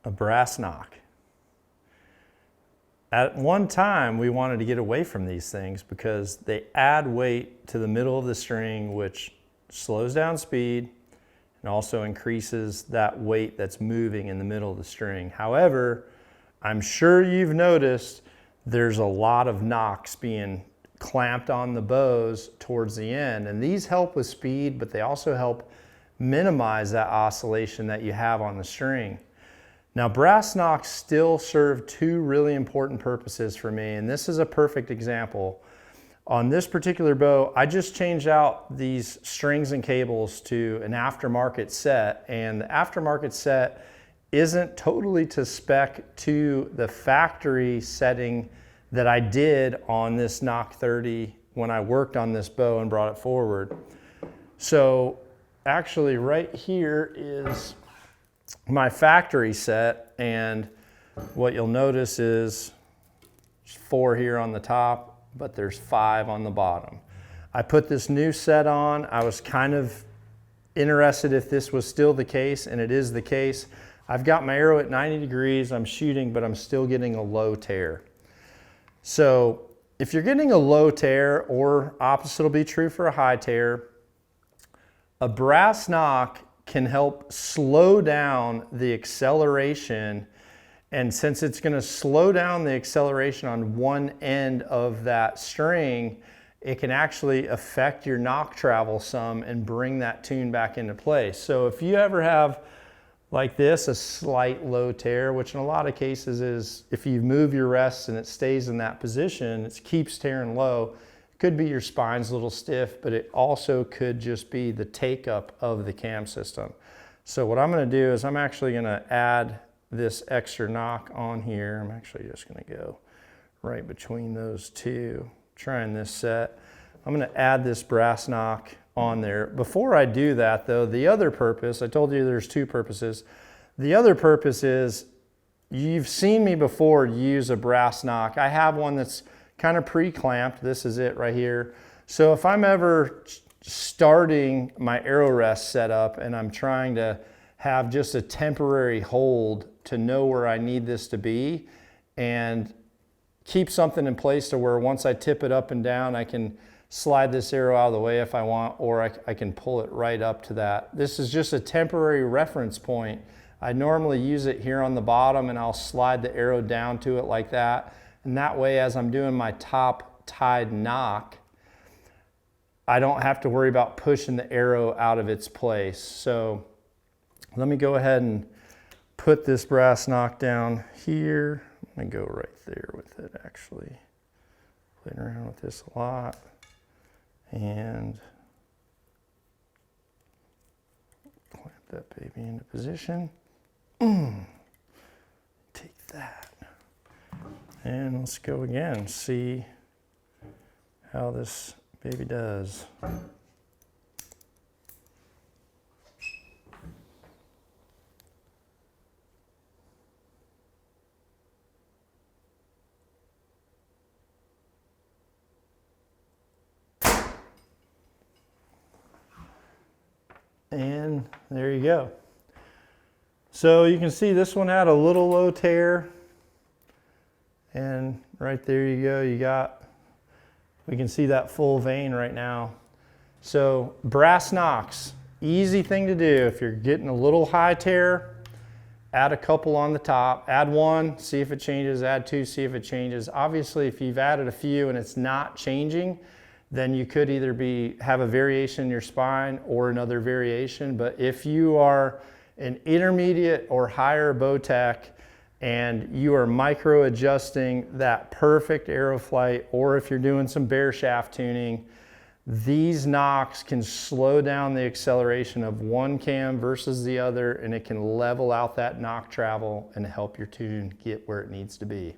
a brass knock. At one time, we wanted to get away from these things because they add weight to the middle of the string, which slows down speed and also increases that weight that's moving in the middle of the string. However, I'm sure you've noticed there's a lot of knocks being clamped on the bows towards the end, and these help with speed, but they also help minimize that oscillation that you have on the string. Now, brass knocks still serve two really important purposes for me, and this is a perfect example. On this particular bow, I just changed out these strings and cables to an aftermarket set, and the aftermarket set isn't totally to spec to the factory setting that I did on this NOCK 30 when I worked on this bow and brought it forward. So actually right here is my factory set, and what you'll notice is there's 4 here on the top, but there's 5 on the bottom. I put this new set on. I was kind of interested if this was still the case, and it is the case. I've got my arrow at 90 degrees, I'm shooting, but I'm still getting a low tear. So if you're getting a low tear, or opposite will be true for a high tear, a brass knock can help slow down the acceleration, and since it's going to slow down the acceleration on one end of that string, it can actually affect your knock travel some and bring that tune back into place. So if you ever have, like this, a slight low tear, which in a lot of cases is if you move your rests and it stays in that position, it keeps tearing low. It could be your spine's a little stiff, but it also could just be the take up of the cam system. So what I'm going to do is I'm actually going to add this extra knock on here. I'm actually just going to go right between those two, trying this set. I'm going to add this brass knock on there. Before I do that though, the other purpose, I told you there's 2 purposes. The other purpose is, you've seen me before use a brass knock. I have one that's kind of pre-clamped. This is it right here. So if I'm ever starting my arrow rest setup and I'm trying to have just a temporary hold to know where I need this to be and keep something in place to where once I tip it up and down, I can slide this arrow out of the way if I want, or I can pull it right up to that. This is just a temporary reference point. I normally use it here on the bottom, and I'll slide the arrow down to it like that. And that way, as I'm doing my top tied knock, I don't have to worry about pushing the arrow out of its place. So let me go ahead and put this brass knock down here. I'm gonna go right there with it, actually. Playing around with this a lot. And clamp that baby into position. Take that. And let's go again, see how this baby does. And there you go. So you can see this one had a little low tear, and right there you go, we can see that full vein right now. So brass knocks, easy thing to do. If you're getting a little high tear, add a couple on the top, add 1, see if it changes, add 2, see if it changes. Obviously, if you've added a few and it's not changing, then you could either have a variation in your spine or another variation. But if you are an intermediate or higher bow tech and you are micro adjusting that perfect arrow flight, or if you're doing some bear shaft tuning, these knocks can slow down the acceleration of one cam versus the other, and it can level out that knock travel and help your tune get where it needs to be.